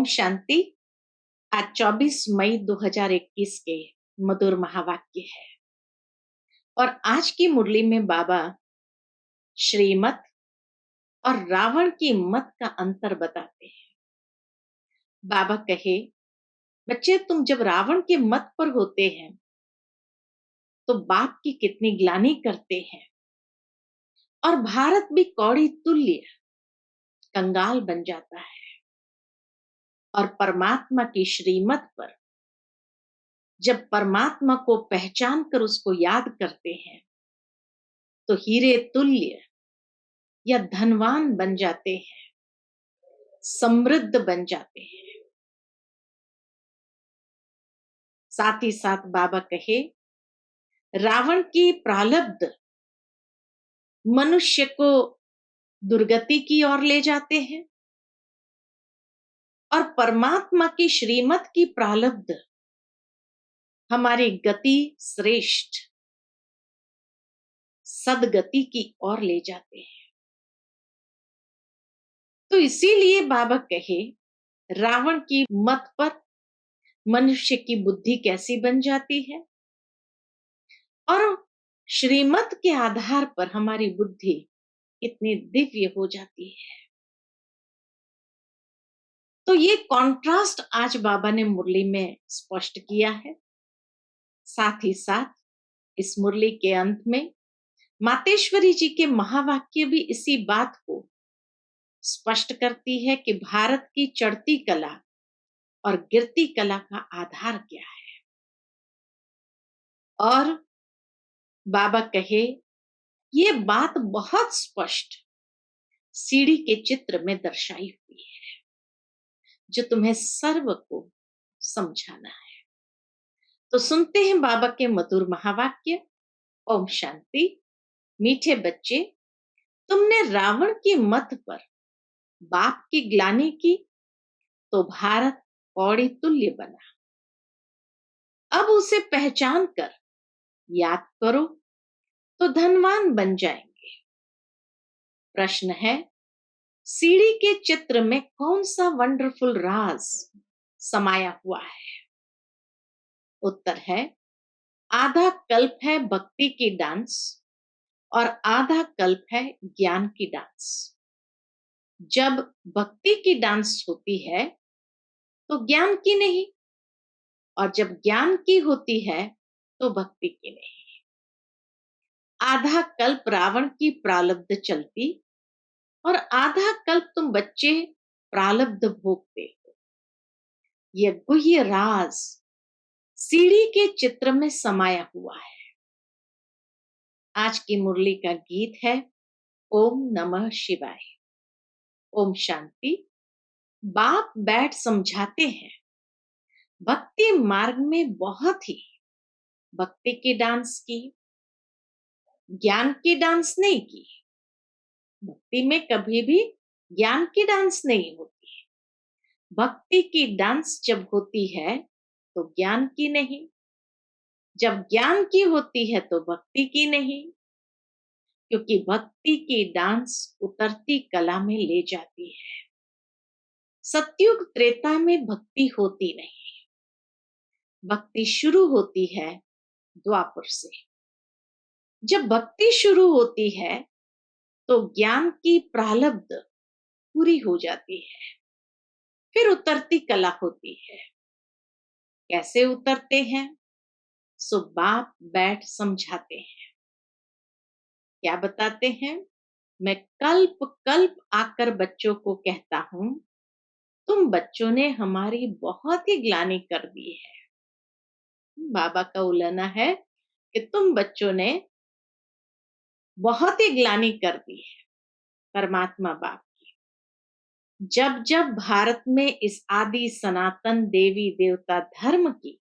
शांति। आज 24 मई 2021 के मधुर महावाक्य है और आज की मुरली में बाबा श्रीमत और रावण की मत का अंतर बताते हैं। बाबा कहे, बच्चे तुम जब रावण के मत पर होते हैं तो बाप की कितनी ग्लानि करते हैं और भारत भी कौड़ी तुल्य कंगाल बन जाता है और परमात्मा की श्रीमत पर जब परमात्मा को पहचान कर उसको याद करते हैं तो हीरे तुल्य या धनवान बन जाते हैं, समृद्ध बन जाते हैं। साथ ही साथ बाबा कहे, रावण की प्रारब्ध मनुष्य को दुर्गति की ओर ले जाते हैं और परमात्मा की श्रीमत की प्रारब्ध हमारी गति श्रेष्ठ सदगति की ओर ले जाते हैं। तो इसीलिए बाबा कहे, रावण की मत पर मनुष्य की बुद्धि कैसी बन जाती है और श्रीमत के आधार पर हमारी बुद्धि कितनी दिव्य हो जाती है। तो ये कॉन्ट्रास्ट आज बाबा ने मुरली में स्पष्ट किया है। साथ ही साथ इस मुरली के अंत में मातेश्वरी जी के महावाक्य भी इसी बात को स्पष्ट करती है कि भारत की चढ़ती कला और गिरती कला का आधार क्या है। और बाबा कहे, ये बात बहुत स्पष्ट सीढ़ी के चित्र में दर्शाई हुई है जो तुम्हें सर्व को समझाना है। तो सुनते हैं बाबा के मधुर महावाक्य। ओम शांति। मीठे बच्चे, तुमने रावण की मत पर बाप की ग्लानि की तो भारत कौड़ी तुल्य बना। अब उसे पहचान कर याद करो तो धनवान बन जाएंगे। प्रश्न है, सीढ़ी के चित्र में कौन सा वंडरफुल राज समाया हुआ है? उत्तर है, आधा कल्प है भक्ति की डांस और आधा कल्प है ज्ञान की डांस। जब भक्ति की डांस होती है तो ज्ञान की नहीं, और जब ज्ञान की होती है तो भक्ति की नहीं। आधा कल्प रावण की प्रारब्ध चलती और आधा कल्प तुम बच्चे प्रारब्ध भोगते हो। यह गुह्य राज सीढ़ी के चित्र में समाया हुआ है। आज की मुरली का गीत है ओम नमः शिवाय। ओम शांति। बाप बैठ समझाते हैं, भक्ति मार्ग में बहुत ही भक्ति की डांस की, ज्ञान की डांस नहीं की। भक्ति में कभी भी ज्ञान की डांस नहीं होती। भक्ति की डांस जब होती है तो ज्ञान की नहीं, जब ज्ञान की होती है तो भक्ति की नहीं, क्योंकि भक्ति की डांस उतरती कला में ले जाती है। सतयुग त्रेता में भक्ति होती नहीं, भक्ति शुरू होती है द्वापर से। जब भक्ति शुरू होती है तो ज्ञान की प्रारब्ध पूरी हो जाती है, फिर उतरती कला होती है। कैसे उतरते हैं? सो बाप बैठ समझाते हैं। क्या बताते हैं? मैं कल्प कल्प आकर बच्चों को कहता हूं, तुम बच्चों ने हमारी बहुत ही ग्लानि कर दी है। बाबा का उलाना है कि तुम बच्चों ने बहुत ही ग्लानि कर दी है परमात्मा बाप की। जब जब भारत में इस आदि सनातन देवी देवता धर्म की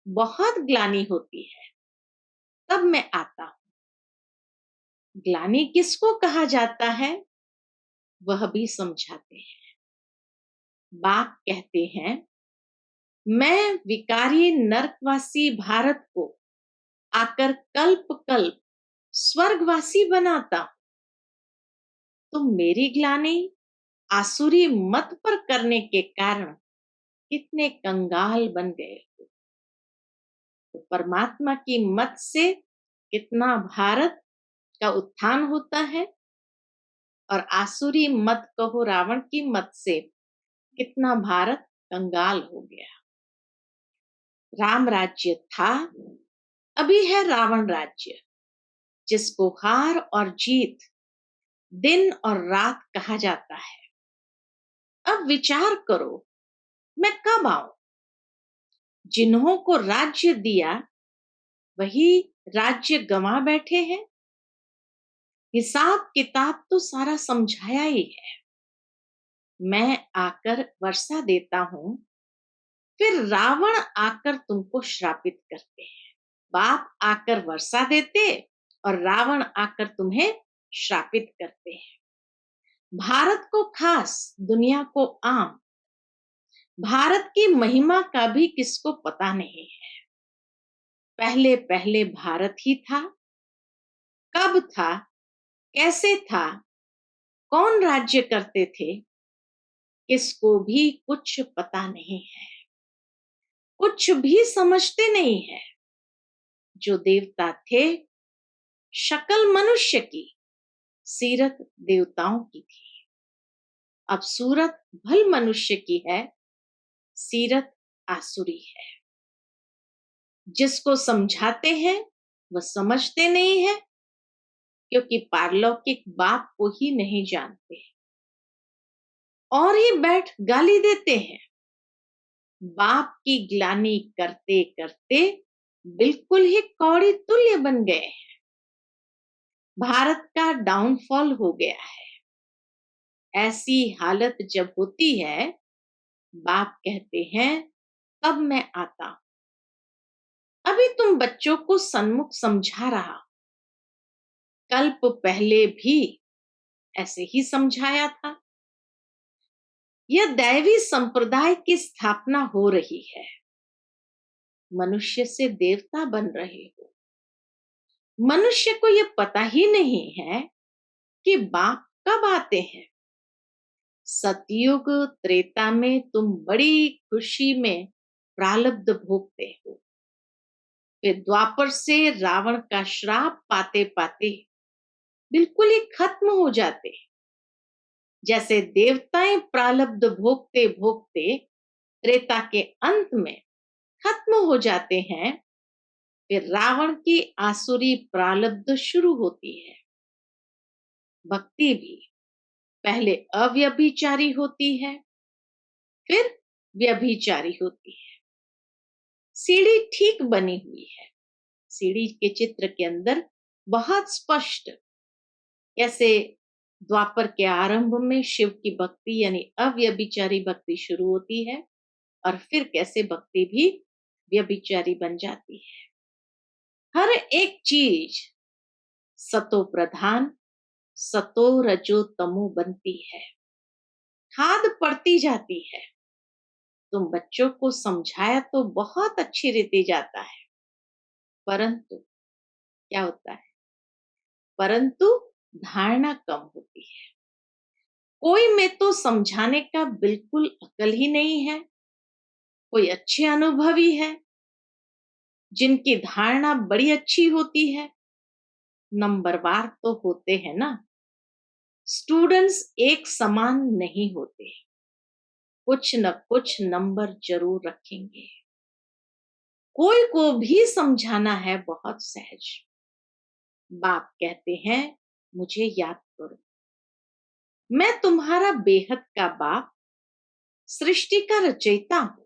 बहुत ग्लानि होती है तब मैं आता हूं। ग्लानि किसको कहा जाता है वह भी समझाते हैं। बाप कहते हैं, मैं विकारी नरकवासी भारत को आकर कल्प कल्प स्वर्गवासी बनाता हूं। तुम मेरी ग्लानि आसुरी मत पर करने के कारण कितने कंगाल बन गए हो। तो परमात्मा की मत से कितना भारत का उत्थान होता है, और आसुरी मत कहो रावण की मत से कितना भारत कंगाल हो गया। राम राज्य था, अभी है रावण राज्य, जिसको हार और जीत दिन और रात कहा जाता है। अब विचार करो, मैं कब आऊं? जिन्हों को राज्य दिया वही राज्य गंवा बैठे हैं। हिसाब किताब तो सारा समझाया ही है। मैं आकर वर्षा देता हूं, फिर रावण आकर तुमको श्रापित करते हैं। बाप आकर वर्षा देते और रावण आकर तुम्हें श्रापित करते हैं। भारत को खास, दुनिया को आम। भारत की महिमा का भी किसको पता नहीं है। पहले पहले भारत ही था, कब था, कैसे था, कौन राज्य करते थे, किसको भी कुछ पता नहीं है। कुछ भी समझते नहीं है। जो देवता थे, शक्ल मनुष्य की, सीरत देवताओं की थी। अब सूरत भल मनुष्य की है, सीरत आसुरी है। जिसको समझाते हैं वह समझते नहीं है, क्योंकि पारलौकिक बाप को ही नहीं जानते, और ही बैठ गाली देते हैं। बाप की ग्लानि करते करते बिल्कुल ही कौड़ी तुल्य बन गए हैं। भारत का डाउनफॉल हो गया है। ऐसी हालत जब होती है, बाप कहते हैं तब मैं आता हूं। अभी तुम बच्चों को सन्मुख समझा रहा, कल्प पहले भी ऐसे ही समझाया था। यह दैवी संप्रदाय की स्थापना हो रही है। मनुष्य से देवता बन रहे हो। मनुष्य को यह पता ही नहीं है कि बाप कब आते हैं। सतयुग त्रेता में तुम बड़ी खुशी में प्रारब्ध भोगते हो, फिर द्वापर से रावण का श्राप पाते पाते बिल्कुल ही खत्म हो जाते। जैसे देवताएं प्रारब्ध भोगते भोगते त्रेता के अंत में खत्म हो जाते हैं, फिर रावण की आसुरी प्रारब्ध शुरू होती है। भक्ति भी पहले अव्यभिचारी होती है, फिर व्यभिचारी होती है। सीढ़ी ठीक बनी हुई है। सीढ़ी के चित्र के अंदर बहुत स्पष्ट कैसे द्वापर के आरंभ में शिव की भक्ति यानी अव्यभिचारी भक्ति शुरू होती है, और फिर कैसे भक्ति भी व्यभिचारी बन जाती है। हर एक चीज सतो प्रधान, सतो रजो तमो बनती है, खाद पड़ती जाती है। तुम बच्चों को समझाया तो बहुत अच्छी रीति जाता है, परंतु क्या होता है, परंतु धारणा कम होती है। कोई में तो समझाने का बिल्कुल अकल ही नहीं है। कोई अच्छे अनुभवी है जिनकी धारणा बड़ी अच्छी होती है। नंबरवार तो होते हैं ना। स्टूडेंट्स एक समान नहीं होते, कुछ न कुछ नंबर जरूर रखेंगे। कोई को भी समझाना है बहुत सहज। बाप कहते हैं मुझे याद करो, मैं तुम्हारा बेहद का बाप, सृष्टि का रचयिता हूं।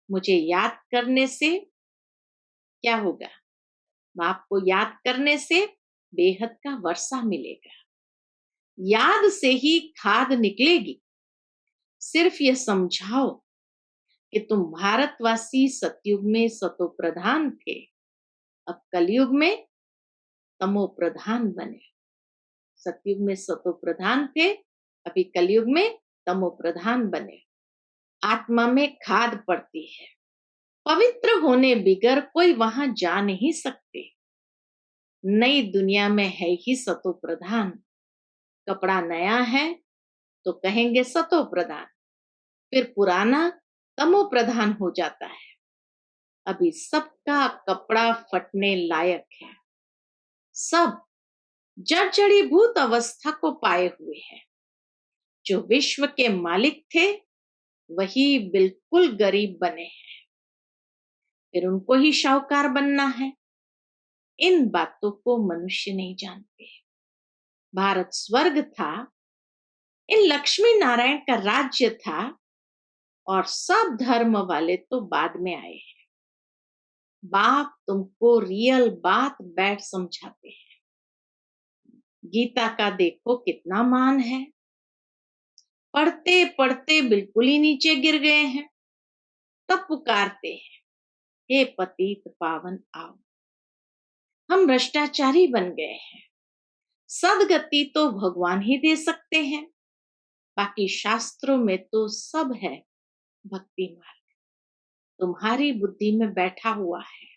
मुझे याद करने से क्या होगा? बाप को याद करने से बेहद का वर्षा मिलेगा। याद से ही खाद निकलेगी। सिर्फ यह समझाओ कि तुम भारतवासी सतयुग में सतो प्रधान थे, अब कलयुग में तमो प्रधान बने। सतयुग में सतो प्रधान थे, अभी कलयुग में तमो प्रधान बने। आत्मा में खाद पड़ती है। पवित्र होने बिगर कोई वहां जा नहीं सकते। नई दुनिया में है ही सतो प्रधान। कपड़ा नया है तो कहेंगे सतो प्रधान, फिर पुराना तमो प्रधान हो जाता है। अभी सबका कपड़ा फटने लायक है, सब जर्जरीभूत अवस्था को पाए हुए हैं। जो विश्व के मालिक थे वही बिल्कुल गरीब बने हैं, फिर उनको ही शाहूकार बनना है। इन बातों को मनुष्य नहीं जानते। भारत स्वर्ग था, इन लक्ष्मी नारायण का राज्य था, और सब धर्म वाले तो बाद में आए हैं। बाप तुमको रियल बात बैठ समझाते हैं। गीता का देखो कितना मान है, पढ़ते पढ़ते बिल्कुल ही नीचे गिर गए हैं, तब पुकारते हैं, हे पतित पावन आओ। हम भ्रष्टाचारी बन गए हैं। सदगति तो भगवान ही दे सकते हैं, बाकी शास्त्रों में तो सब है भक्ति मार्ग, तुम्हारी बुद्धि में बैठा हुआ है।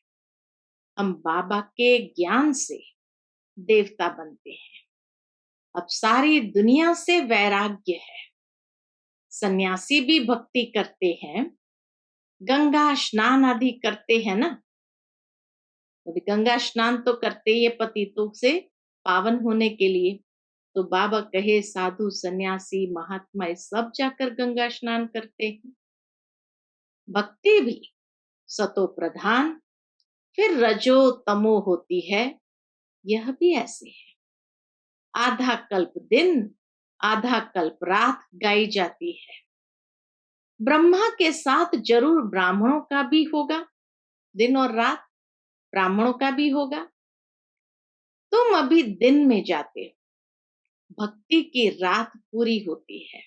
हम बाबा के ज्ञान से देवता बनते हैं। अब सारी दुनिया से वैराग्य है। सन्यासी भी भक्ति करते हैं, गंगा स्नान आदि करते हैं ना। अभी गंगा स्नान तो करते ही पतितों से पावन होने के लिए। तो बाबा कहे साधु सन्यासी महात्मा सब जाकर गंगा स्नान करते हैं। भक्ति भी सतो प्रधान फिर रजो तमो होती है, यह भी ऐसे है। आधा कल्प दिन आधा कल्प रात गाई जाती है। ब्रह्मा के साथ जरूर ब्राह्मणों का भी होगा, दिन और रात ब्राह्मणों का भी होगा। तुम अभी दिन में जाते हो, भक्ति की रात पूरी होती है।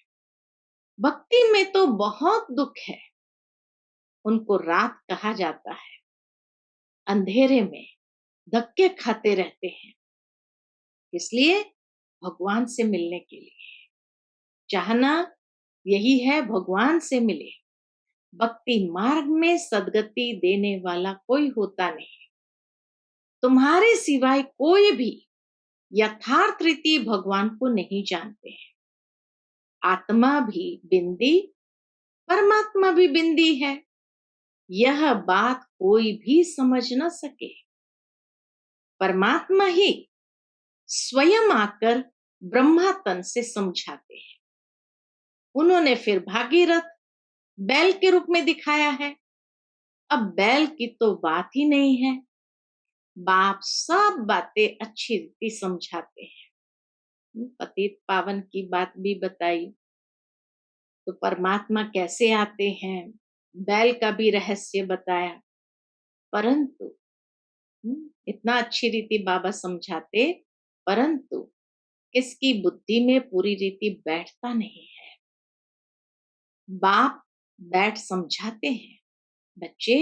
भक्ति में तो बहुत दुख है, उनको रात कहा जाता है। अंधेरे में धक्के खाते रहते हैं, इसलिए भगवान से मिलने के लिए चाहना यही है, भगवान से मिले। भक्ति मार्ग में सदगति देने वाला कोई होता नहीं। तुम्हारे सिवाय कोई भी यथार्थ रीति भगवान को नहीं जानते हैं। आत्मा भी बिंदी, परमात्मा भी बिंदी है, यह बात कोई भी समझ न सके। परमात्मा ही स्वयं आकर ब्रह्मा तन से समझाते हैं। उन्होंने फिर भागीरथ बैल के रूप में दिखाया है। अब बैल की तो बात ही नहीं है, बाप सब बातें अच्छी रीति समझाते हैं। पतित पावन की बात भी बताई, तो परमात्मा कैसे आते हैं, बैल का भी रहस्य बताया। परंतु इतना अच्छी रीति बाबा समझाते, परंतु इसकी बुद्धि में पूरी रीति बैठता नहीं है। बाप बैठ समझाते हैं, बच्चे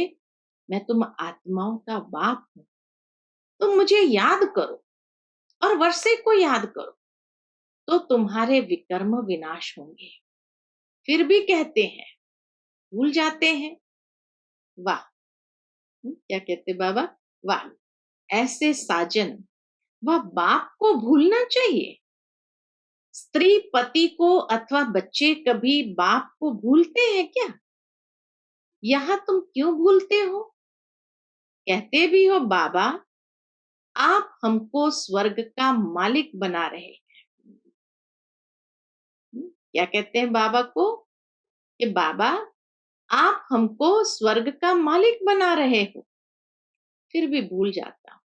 मैं तुम आत्माओं का बाप हूं, तुम मुझे याद करो और वर्षे को याद करो, तो तुम्हारे विकर्म विनाश होंगे। फिर भी कहते हैं, भूल जाते हैं। वाह, क्या कहते बाबा, वाह, ऐसे साजन वह बाप को भूलना चाहिए। स्त्री पति को अथवा बच्चे कभी बाप को भूलते हैं क्या? यहां तुम क्यों भूलते हो? कहते भी हो बाबा आप हमको स्वर्ग का मालिक बना रहे हैं। क्या कहते हैं बाबा को कि बाबा आप हमको स्वर्ग का मालिक बना रहे हो, फिर भी भूल जाता हूं।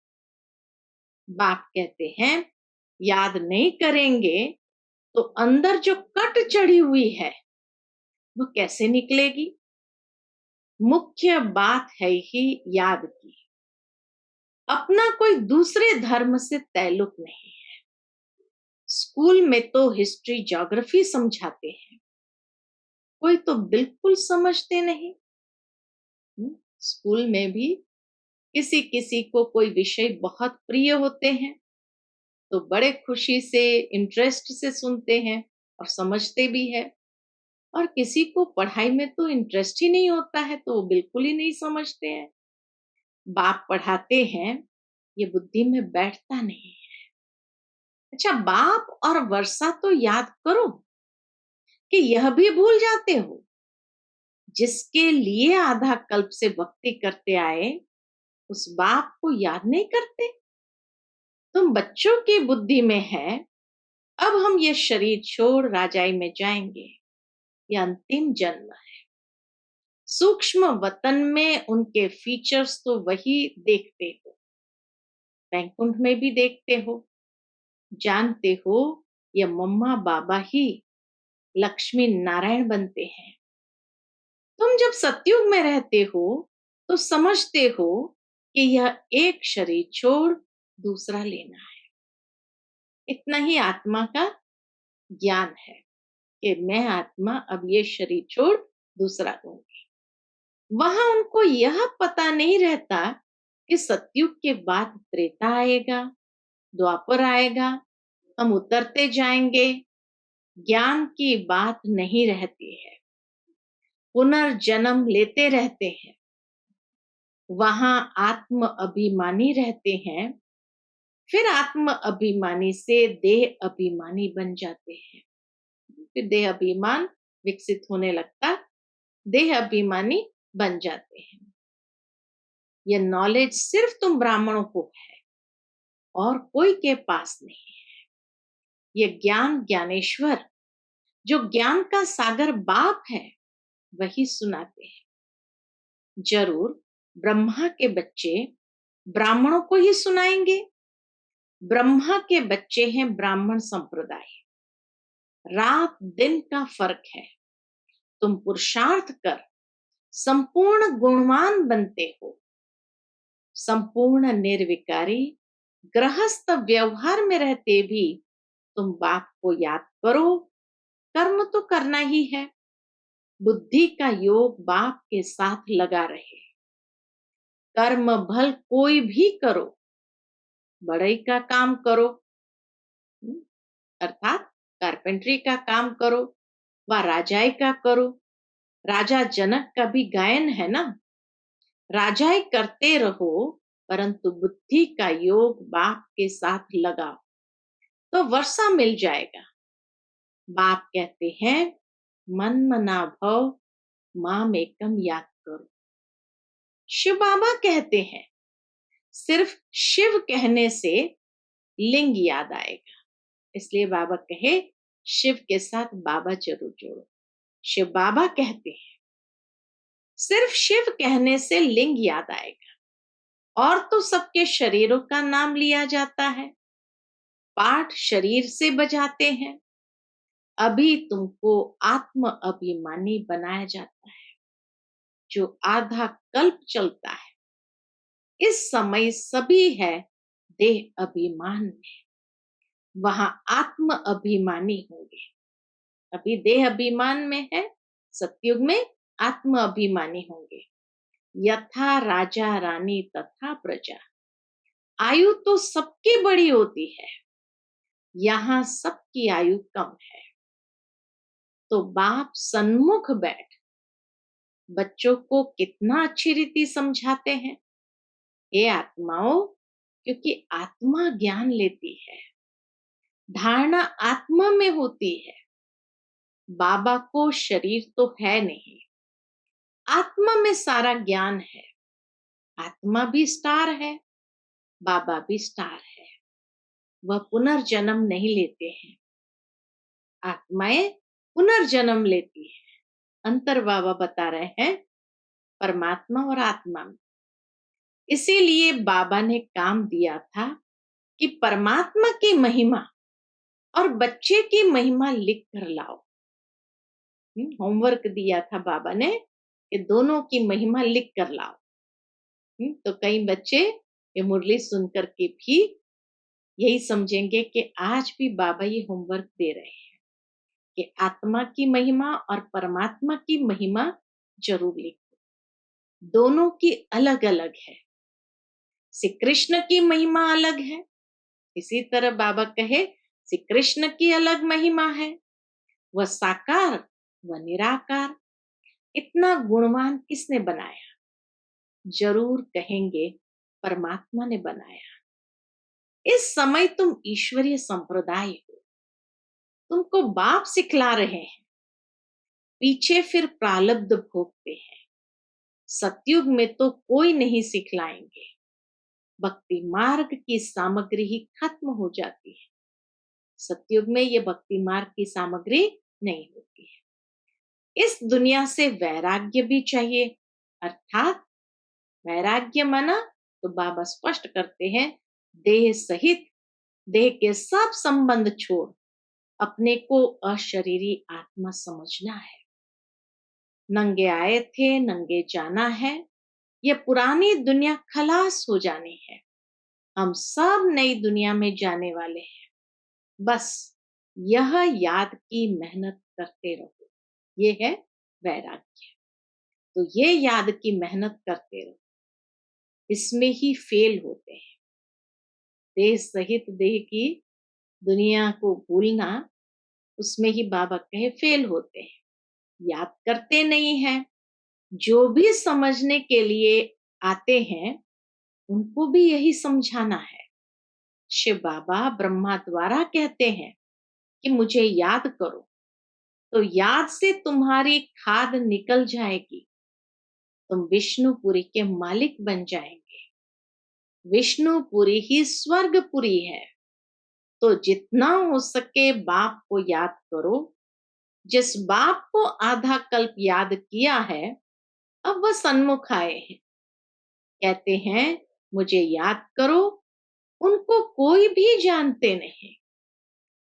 बाप कहते हैं याद नहीं करेंगे तो अंदर जो कट चढ़ी हुई है वो कैसे निकलेगी? मुख्य बात है ही याद की। अपना कोई दूसरे धर्म से ताल्लुक नहीं है। स्कूल में तो हिस्ट्री ज्योग्राफी समझाते हैं, कोई तो बिल्कुल समझते नहीं। स्कूल में भी किसी किसी को कोई विषय बहुत प्रिय होते हैं तो बड़े खुशी से इंटरेस्ट से सुनते हैं और समझते भी है, और किसी को पढ़ाई में तो इंटरेस्ट ही नहीं होता है तो वो बिल्कुल ही नहीं समझते हैं। बाप पढ़ाते हैं, ये बुद्धि में बैठता नहीं है। अच्छा, बाप और वर्षा तो याद करो, कि यह भी भूल जाते हो जिसके लिए आधा कल्प से भक्ति करते आए उस बाप को याद नहीं करते। तुम बच्चों की बुद्धि में है अब हम ये शरीर छोड़ राजाई में जाएंगे, यह अंतिम जन्म है। सूक्ष्म वतन में उनके फीचर्स तो वही देखते हो, वैकुंठ में भी देखते हो, जानते हो ये मम्मा बाबा ही लक्ष्मी नारायण बनते हैं। तुम जब सतयुग में रहते हो तो समझते हो कि यह एक शरीर छोड़ दूसरा लेना है। इतना ही आत्मा का ज्ञान है कि मैं आत्मा अब ये शरीर छोड़ दूसरा लूंगी। वहां उनको यह पता नहीं रहता कि सतयुग के बाद त्रेता आएगा, द्वापर आएगा, हम उतरते जाएंगे। ज्ञान की बात नहीं रहती है, पुनर्जन्म लेते रहते हैं। वहां आत्म अभिमानी रहते हैं, फिर आत्म अभिमानी से देह अभिमानी बन जाते हैं। फिर देह अभिमान विकसित होने लगता, देह अभिमानी बन जाते हैं। यह नॉलेज सिर्फ तुम ब्राह्मणों को है और कोई के पास नहीं है। यह ज्ञान ज्ञानेश्वर जो ज्ञान का सागर बाप है वही सुनाते हैं। जरूर ब्रह्मा के बच्चे ब्राह्मणों को ही सुनाएंगे। ब्रह्मा के बच्चे हैं ब्राह्मण संप्रदाय। रात दिन का फर्क है। तुम पुरुषार्थ कर संपूर्ण गुणवान बनते हो। संपूर्ण निर्विकारी गृहस्थ व्यवहार में रहते भी तुम बाप को याद करो। कर्म तो करना ही है। बुद्धि का योग बाप के साथ लगा रहे। कर्म भल कोई भी करो, बढ़ई का काम करो, अर्थात कारपेंट्री का काम करो व राजाई का करो। राजा जनक का भी गायन है ना, राजाई करते रहो परंतु बुद्धि का योग बाप के साथ लगाओ तो वर्षा मिल जाएगा। बाप कहते हैं मन मना भव माम एकम याद करो। शिव बाबा कहते हैं सिर्फ शिव कहने से लिंग याद आएगा, इसलिए बाबा कहे शिव के साथ बाबा जरूर जोड़ो। शिव बाबा कहते हैं सिर्फ शिव कहने से लिंग याद आएगा और तो सबके शरीरों का नाम लिया जाता है। पाठ शरीर से बजाते हैं। अभी तुमको आत्म अभिमानी बनाया जाता है जो आधा कल्प चलता है। इस समय सभी है देह अभिमान में, वहां आत्म अभिमानी होंगे। अभी देह अभिमान में है, सतयुग में आत्म अभिमानी होंगे। यथा राजा रानी तथा प्रजा। आयु तो सबकी बड़ी होती है, यहां सबकी आयु कम है। तो बाप सन्मुख बैठ बच्चों को कितना अच्छी रीति समझाते हैं। ये आत्माओं, क्योंकि आत्मा ज्ञान लेती है, धारणा आत्मा में होती है। बाबा को शरीर तो है नहीं, आत्मा में सारा ज्ञान है। आत्मा भी स्टार है, बाबा भी स्टार है। वह पुनर्जन्म नहीं लेते हैं, आत्माएं पुनर्जन्म लेती है। अंतर बाबा बता रहे हैं परमात्मा और आत्मा में। इसीलिए बाबा ने काम दिया था कि परमात्मा की महिमा और बच्चे की महिमा लिख कर लाओ। होमवर्क दिया था बाबा ने कि दोनों की महिमा लिख कर लाओ। तो कई बच्चे ये मुरली सुनकर के भी यही समझेंगे कि आज भी बाबा ये होमवर्क दे रहे हैं कि आत्मा की महिमा और परमात्मा की महिमा जरूर लिखो। दोनों की अलग अलग है। श्री कृष्ण की महिमा अलग है, इसी तरह बाबा कहे श्री कृष्ण की अलग महिमा है। वह साकार व निराकार। इतना गुणवान किसने बनाया? जरूर कहेंगे परमात्मा ने बनाया। इस समय तुम ईश्वरीय संप्रदाय हो, तुमको बाप सिखला रहे हैं पीछे फिर प्रारब्ध भोगते हैं। सतयुग में तो कोई नहीं सिखलाएंगे, भक्ति मार्ग की सामग्री ही खत्म हो जाती है। सतयुग में ये भक्ति मार्ग की सामग्री नहीं होती है। इस दुनिया से वैराग्य भी चाहिए, अर्थात वैराग्य माना तो बाबा स्पष्ट करते हैं, देह सहित देह के सब संबंध छोड़ अपने को अशरीरी आत्मा समझना है। नंगे आए थे नंगे जाना है, ये पुरानी दुनिया खलास हो जानी है। हम सब नई दुनिया में जाने वाले हैं। बस यह याद की मेहनत करते रहो, ये है वैराग्य। तो ये याद की मेहनत करते रहो, इसमें ही फेल होते हैं। देह सहित देह की दुनिया को भूलना, उसमें ही बाबा कहे फेल होते हैं, याद करते नहीं हैं। जो भी समझने के लिए आते हैं उनको भी यही समझाना है। शिव बाबा ब्रह्मा द्वारा कहते हैं कि मुझे याद करो, तो याद से तुम्हारी खाद निकल जाएगी, तुम विष्णुपुरी के मालिक बन जाएंगे। विष्णुपुरी ही स्वर्गपुरी है, तो जितना हो सके बाप को याद करो। जिस बाप को आधा कल्प याद किया है, अब वह सन्मुख आए हैं, कहते हैं मुझे याद करो। उनको कोई भी जानते नहीं,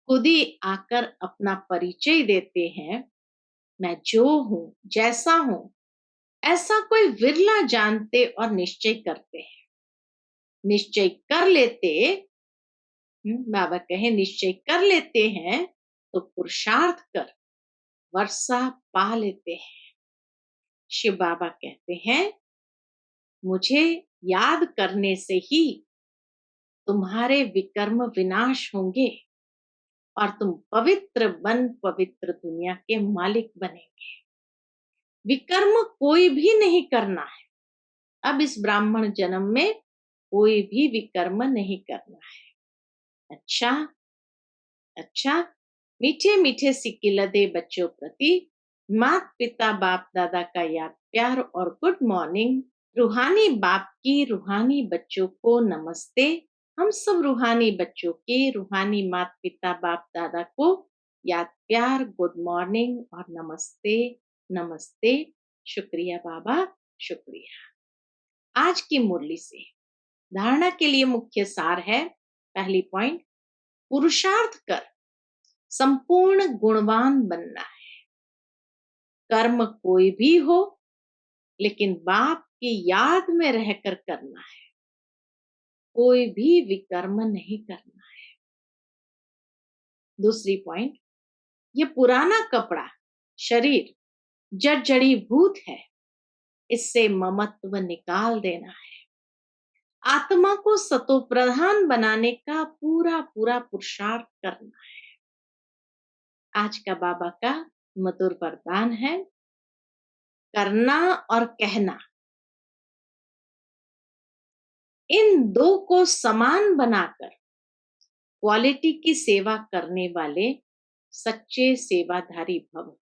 खुद ही आकर अपना परिचय देते हैं। मैं जो हूं, जैसा हूं, ऐसा कोई विरला जानते और निश्चय करते हैं। निश्चय कर लेते, बाबा कहे निश्चय कर लेते हैं तो पुरुषार्थ कर वर्षा पा लेते हैं। शिव बाबा कहते हैं मुझे याद करने से ही तुम्हारे विकर्म विनाश होंगे और तुम पवित्र बन पवित्र दुनिया के मालिक बनेंगे। विकर्म कोई भी नहीं करना है। अब इस ब्राह्मण जन्म में कोई भी विकर्म नहीं करना है। अच्छा, मीठे मीठे सिक्के लदे बच्चों प्रति माता पिता बाप दादा का याद प्यार और गुड मॉर्निंग। रूहानी बाप की रूहानी बच्चों को नमस्ते। हम सब रूहानी बच्चों के रूहानी माता पिता बाप दादा को याद प्यार गुड मॉर्निंग और नमस्ते नमस्ते। शुक्रिया बाबा, शुक्रिया। आज की मुरली से धारणा के लिए मुख्य सार है। पहली पॉइंट, पुरुषार्थ कर संपूर्ण गुणवान बनना है। कर्म कोई भी हो, लेकिन बाप की याद में रहकर करना है। कोई भी विकर्म नहीं करना है। दूसरी पॉइंट, ये पुराना कपड़ा शरीर जड़ी भूत है, इससे ममत्व निकाल देना है। आत्मा को सतो प्रधान बनाने का पूरा पूरा पुरुषार्थ करना है। आज का बाबा का मधुर वरदान है, करना और कहना, इन दो को समान बनाकर क्वालिटी की सेवा करने वाले सच्चे सेवाधारी भव।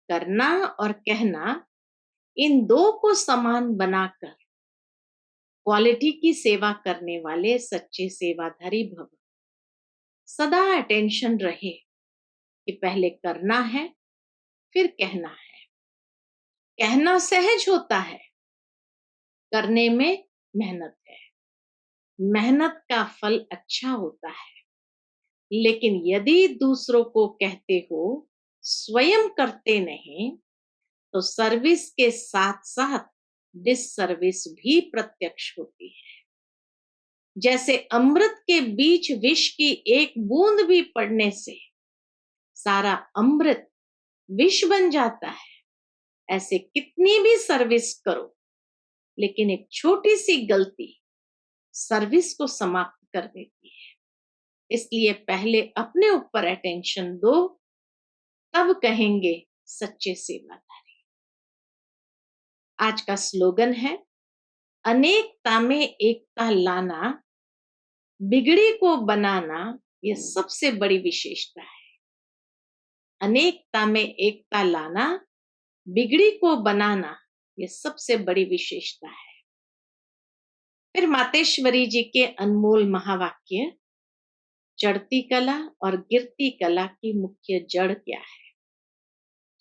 करना और कहना, इन दो को समान बनाकर क्वालिटी की सेवा करने वाले सच्चे सेवाधारी भव। सदा अटेंशन रहे कि पहले करना है फिर कहना है। कहना सहज होता है, करने में मेहनत है। मेहनत का फल अच्छा होता है, लेकिन यदि दूसरों को कहते हो, स्वयं करते नहीं, तो सर्विस के साथ साथ डिससर्विस भी प्रत्यक्ष होती है। जैसे अमृत के बीच विष की एक बूंद भी पड़ने से सारा अमृत विष बन जाता है, ऐसे कितनी भी सर्विस करो, लेकिन एक छोटी सी गलती सर्विस को समाप्त कर देती है। इसलिए पहले अपने ऊपर अटेंशन दो, तब कहेंगे सच्चे सेवाधारी। आज का स्लोगन है, अनेकता में एकता लाना, बिगड़ी को बनाना, यह सबसे बड़ी विशेषता है। अनेकता में एकता लाना, बिगड़ी को बनाना, ये सबसे बड़ी विशेषता है। फिर मातेश्वरी जी के अनमोल महावाक्य, चढ़ती कला और गिरती कला की मुख्य जड़ क्या है।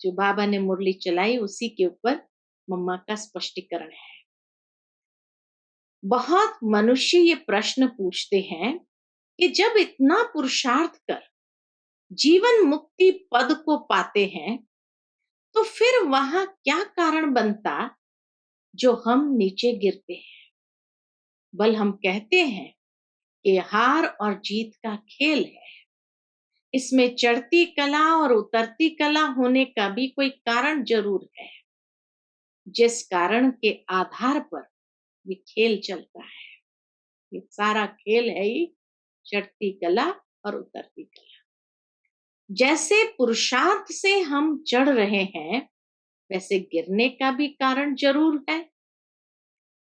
जो बाबा ने मुरली चलाई उसी के ऊपर मम्मा का स्पष्टीकरण है। बहुत मनुष्य ये प्रश्न पूछते हैं कि जब इतना पुरुषार्थ कर जीवन मुक्ति पद को पाते हैं तो फिर वहां क्या कारण बनता जो हम नीचे गिरते हैं। बल हम कहते हैं कि हार और जीत का खेल है, इसमें चढ़ती कला और उतरती कला होने का भी कोई कारण जरूर है, जिस कारण के आधार पर ये खेल चलता है। ये सारा खेल है ही चढ़ती कला और उतरती कला। जैसे पुरुषार्थ से हम चढ़ रहे हैं वैसे गिरने का भी कारण जरूर है।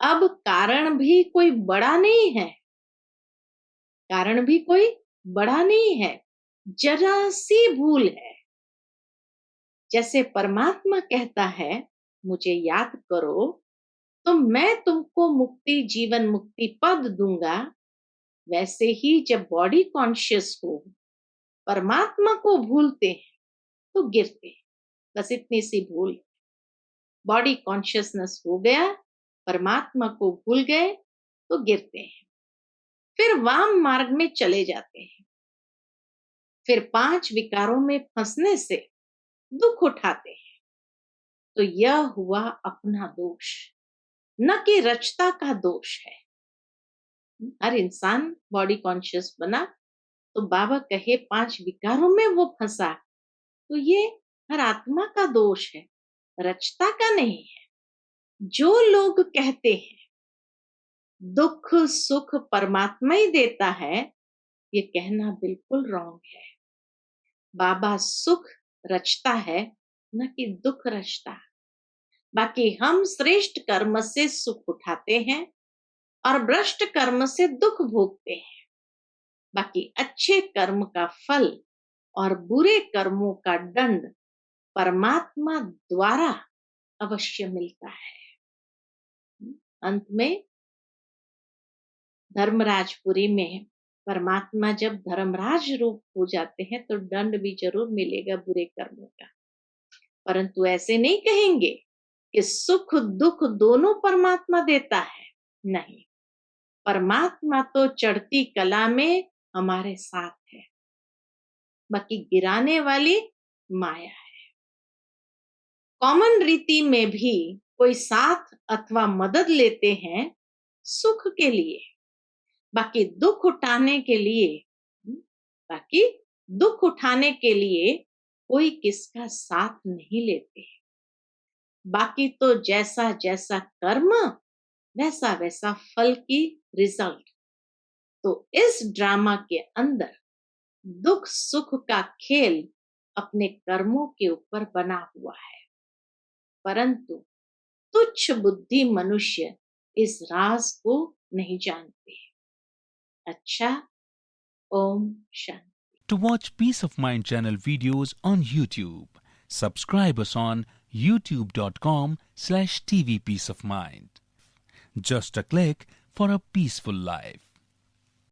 अब कारण भी कोई बड़ा नहीं है, कारण भी कोई बड़ा नहीं है, जरा सी भूल है। जैसे परमात्मा कहता है मुझे याद करो तो मैं तुमको मुक्ति जीवन मुक्ति पद दूंगा, वैसे ही जब बॉडी कॉन्शियस हो परमात्मा को भूलते हैं तो गिरते हैं। बस इतनी सी भूल। बॉडी कॉन्शियसनेस हो गया, परमात्मा को भूल गए तो गिरते हैं। फिर वाम मार्ग में चले जाते हैं। फिर 5 विकारों में फंसने से दुख उठाते हैं। तो यह हुआ अपना दोष, न कि रचता का दोष है। हर इंसान बॉडी कॉन्शियस बना तो बाबा कहे 5 विकारों में वो फंसा तो ये हर आत्मा का दोष है, रचता का नहीं है। जो लोग कहते हैं दुख सुख परमात्मा ही देता है, ये कहना बिल्कुल रॉन्ग है। बाबा सुख रचता है, न कि दुख रचता। बाकी हम श्रेष्ठ कर्म से सुख उठाते हैं और भ्रष्ट कर्म से दुख भोगते हैं। बाकी अच्छे कर्म का फल और बुरे कर्मों का दंड परमात्मा द्वारा अवश्य मिलता है। अंत में धर्मराजपुरी में परमात्मा जब धर्मराज रूप हो जाते हैं तो दंड भी जरूर मिलेगा बुरे कर्मों का, परंतु ऐसे नहीं कहेंगे कि सुख दुख दोनों परमात्मा देता है। नहीं, परमात्मा तो चढ़ती कला में हमारे साथ है, बाकी गिराने वाली माया है। कॉमन रीति में भी कोई साथ अथवा मदद लेते हैं सुख के लिए, बाकी दुख उठाने के लिए कोई किसका साथ नहीं लेते। बाकी तो जैसा जैसा कर्म वैसा वैसा फल की रिजल्ट। तो इस ड्रामा के अंदर दुख सुख का खेल अपने कर्मों के ऊपर बना हुआ है, परंतु तुच्छ बुद्धि मनुष्य इस राज को नहीं जानते। अच्छा, Om Shanti. To watch Peace of Mind channel videos on YouTube, subscribe us on youtube.com/tvpeaceofmind. Just a click for a peaceful life.